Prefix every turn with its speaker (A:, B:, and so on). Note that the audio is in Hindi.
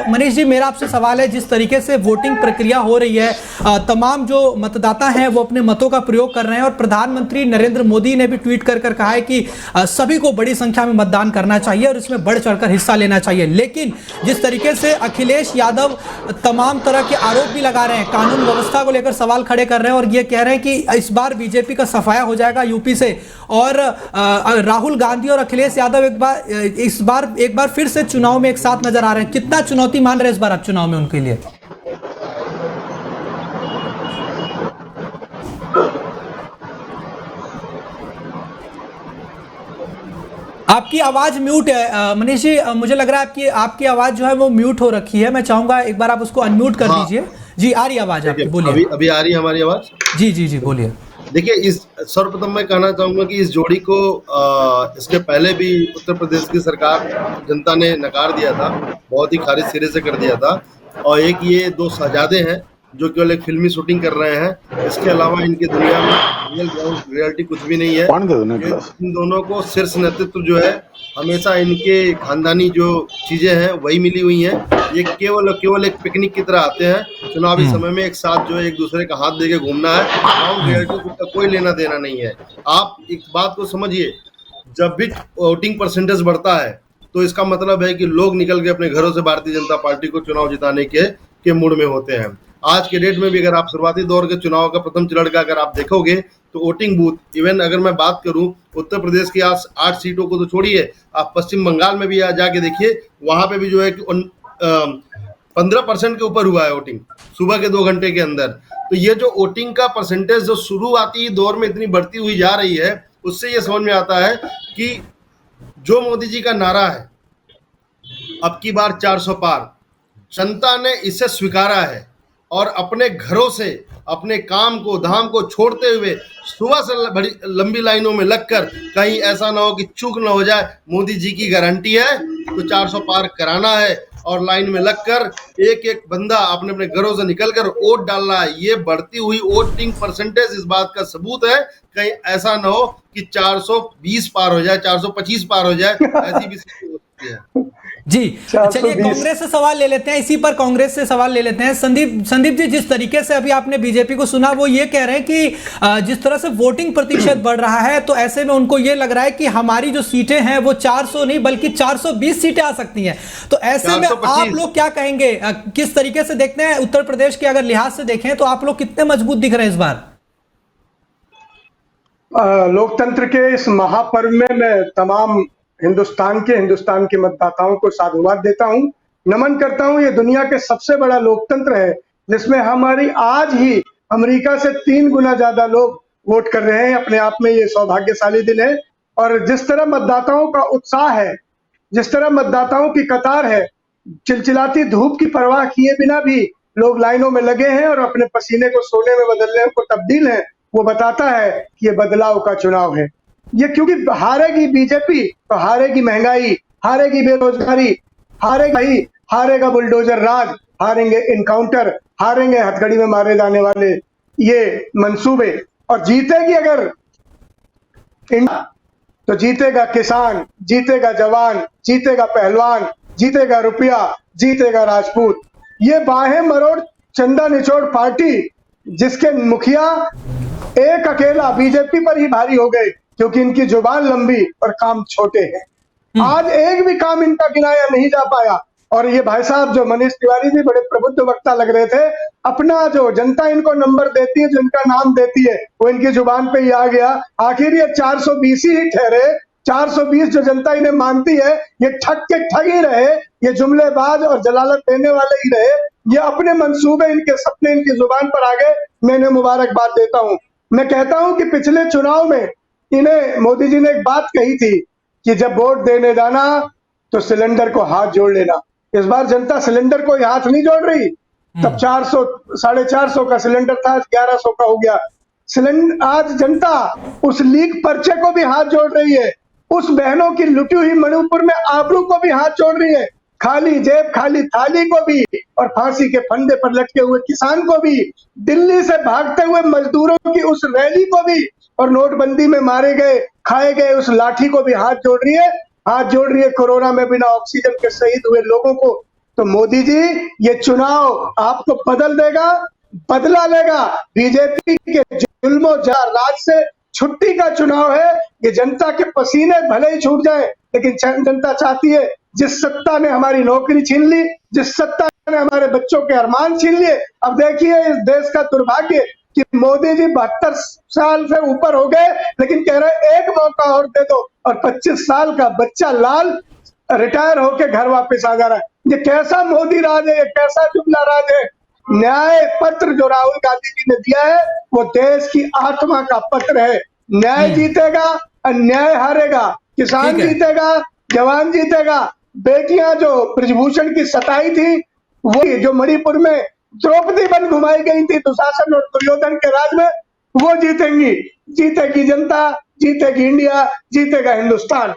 A: मनीष जी, मेरा आपसे सवाल है, जिस तरीके से वोटिंग प्रक्रिया हो रही है, तमाम जो मतदाता हैं वो अपने मतों का प्रयोग कर रहे हैं और प्रधानमंत्री नरेंद्र मोदी ने भी ट्वीट कर कहा है कि सभी को बड़ी संख्या में मतदान करना चाहिए और इसमें बढ़ चढ़कर हिस्सा लेना चाहिए। लेकिन जिस तरीके से अखिलेश यादव तमाम तरह के आरोप भी लगा रहे हैं, कानून व्यवस्था को लेकर सवाल खड़े कर रहे हैं और ये कह रहे हैं कि इस बार बीजेपी का सफाया हो जाएगा यूपी से, और राहुल गांधी और अखिलेश यादव एक बार फिर से चुनाव में एक साथ नजर आ रहे हैं, कितना चुनौती मान रहे हैं इस बार आप चुनाव में उनके लिए? आपकी आवाज म्यूट है मनीष जी, मुझे लग रहा है आपकी आवाज जो है वो म्यूट हो रखी है। मैं चाहूंगा एक बार आप उसको अनम्यूट कर दीजिए। जी, आ रही है आवाज आपकी, बोलिए।
B: अभी आ रही है हमारी आवाज? जी
A: जी जी बोलिए।
B: देखिए, इस सर्वप्रथम मैं कहना चाहूंगा कि इस जोड़ी को इसके पहले भी उत्तर प्रदेश की सरकार जनता ने नकार दिया था, बहुत ही खारिज सिरे से कर दिया था। और एक ये दो शहजादे हैं जो केवल एक फिल्मी शूटिंग कर रहे हैं, इसके अलावा इनकी दुनिया में रियलिटी कुछ भी नहीं है। इन दोनों को शीर्ष नेतृत्व जो है हमेशा इनके खानदानी जो चीजें हैं वही मिली हुई हैं। ये केवल एक पिकनिक की तरह आते हैं, चुनावी समय में एक साथ जो है एक दूसरे का हाथ देके घूमना है, रियलिटी का कोई लेना देना नहीं है। आप एक बात को समझिए, जब भी वोटिंग परसेंटेज बढ़ता है तो इसका मतलब है कि लोग निकल के अपने घरों से भारतीय जनता पार्टी को चुनाव जिताने के मूड में होते हैं। आज के डेट में भी अगर आप शुरुआती दौर के चुनाव का प्रथम चरण का अगर आप देखोगे तो वोटिंग बूथ, इवन अगर मैं बात करूं उत्तर प्रदेश की 8 सीटों को तो छोड़िए, आप पश्चिम बंगाल में भी जाके देखिए, वहां पे भी जो है कि 15% के ऊपर हुआ है वोटिंग सुबह के 2 घंटे के अंदर। तो ये जो वोटिंग का परसेंटेज जो शुरुआती दौर में इतनी बढ़ती हुई जा रही है, उससे ये समझ में आता है कि जो मोदी जी का नारा है अब की बार 400 पार, जनता ने इसे स्वीकारा है और अपने घरों से अपने काम को धाम को छोड़ते हुए सुबह से बड़ी लंबी लाइनों में लगकर, कहीं ऐसा ना हो कि चूक ना हो जाए, मोदी जी की गारंटी है तो 400 पार कराना है और लाइन में लगकर एक एक बंदा अपने अपने घरों से निकलकर वोट डालना है। ये बढ़ती हुई वोटिंग परसेंटेज इस बात का सबूत है, कहीं ऐसा ना हो कि 420 पार हो जाए, 425 पार हो जाए, ऐसी भी स्थिति हो सकती है।
A: जी, चलिए कांग्रेस से सवाल ले लेते हैं, इसी पर कांग्रेस से सवाल ले लेते हैं। संदीप जी, जिस तरीके से अभी आपने बीजेपी को सुना, वो ये कह रहे हैं कि जिस तरह से वोटिंग प्रतिशत बढ़ रहा है तो ऐसे में उनको ये लग रहा है कि हमारी जो सीटें हैं वो 400 नहीं बल्कि 420 सीटें आ सकती हैं। तो ऐसे में आप लोग क्या कहेंगे, किस तरीके से देखते हैं उत्तर प्रदेश के अगर लिहाज से देखें तो आप लोग कितने मजबूत दिख रहे हैं इस बार?
C: लोकतंत्र के इस महापर्व में मैं तमाम हिंदुस्तान के मतदाताओं को साधुवाद देता हूं, नमन करता हूं। ये दुनिया के सबसे बड़ा लोकतंत्र है जिसमें हमारी आज ही अमेरिका से 3 गुना ज्यादा लोग वोट कर रहे हैं। अपने आप में ये सौभाग्यशाली दिन है। और जिस तरह मतदाताओं का उत्साह है, जिस तरह मतदाताओं की कतार है, चिलचिलाती धूप की परवाह किए बिना भी लोग लाइनों में लगे हैं और अपने पसीने को सोने में बदलने को तब्दील है, वो बताता है कि ये बदलाव का चुनाव है। ये क्योंकि हारेगी बीजेपी तो हारेगी महंगाई, हारेगी बेरोजगारी, हारेगा बुलडोजर राज, हारेंगे इनकाउंटर, हारेंगे हथकड़ी में मारे जाने वाले ये मंसूबे। और जीतेगी अगर इंडिया तो जीतेगा किसान, जीतेगा जवान, जीतेगा पहलवान, जीतेगा रुपया, जीतेगा राजपूत। ये बाहें मरोड़ चंदा निचोड़ पार्टी जिसके मुखिया एक अकेला बीजेपी पर ही भारी हो गए क्योंकि इनकी जुबान लंबी और काम छोटे हैं। आज एक भी काम इनका गिनाया नहीं जा पाया। और ये भाई साहब जो मनीष तिवारी जी बड़े प्रबुद्ध वक्ता लग रहे थे, अपना जो जनता इनको नंबर देती है, जो इनका नाम देती है, वो इनकी जुबान पे ही आ गया। आखिर ये 420 ही ठहरे, 420 जो जनता इन्हें मानती है, ये ठग के ठग ही रहे, ये जुमलेबाज और जलालत देने वाले ही रहे। ये अपने मंसूबे, इनके सपने इनकी जुबान पर आ गए। मैं इन्हें मुबारकबाद देता हूं। मैं कहता हूं कि पिछले चुनाव में इन्हें मोदी जी ने एक बात कही थी कि जब वोट देने जाना तो सिलेंडर को हाथ जोड़ लेना। इस बार जनता सिलेंडर को हाथ नहीं जोड़ रही। तब 400 450 का सिलेंडर था, 1100 का हो गया सिलेंडर। आज जनता उस लीक पर्चे को भी हाथ जोड़ रही है, उस बहनों की लुटी हुई मणिपुर में आबरू को भी हाथ जोड़ रही है, खाली जेब खाली थाली को भी, और फांसी के फंदे पर लटके हुए किसान को भी, दिल्ली से भागते हुए मजदूरों की उस रैली को भी, और नोटबंदी में मारे गए खाए गए उस लाठी को भी हाथ जोड़ रही है। हाथ जोड़ रही है कोरोना में बिना ऑक्सीजन के शहीद हुए लोगों को। तो मोदी जी ये चुनाव आपको बदल देगा, बदला लेगा। बीजेपी के जुल्मों राज से छुट्टी का चुनाव है। ये जनता के पसीने भले ही छूट जाए, लेकिन जनता चाहती है, जिस सत्ता ने हमारी नौकरी छीन ली, जिस सत्ता ने हमारे बच्चों के अरमान छीन लिए। अब देखिए इस देश का दुर्भाग्य कि मोदी जी 72 साल से ऊपर हो गए, लेकिन कह रहे एक मौका और दे दो, और 25 साल का बच्चा लाल रिटायर होके घर वापस आ जा रहा है। ये कैसा मोदी राज है, ये कैसा जुमला राज है। न्याय पत्र जो राहुल गांधी जी ने दिया है वो देश की आत्मा का पत्र है। न्याय जीतेगा, अन्याय हारेगा, किसान जीतेगा, जवान जीतेगा। बेटियां जो ब्रजभूषण की सताई थी, वो जो मणिपुर में द्रौपदी बन घुमाई गई थी दुशासन और दुर्योधन के राज में, वो जीतेंगी। जीतेगी जनता, जीतेगी इंडिया, जीतेगा हिंदुस्तान।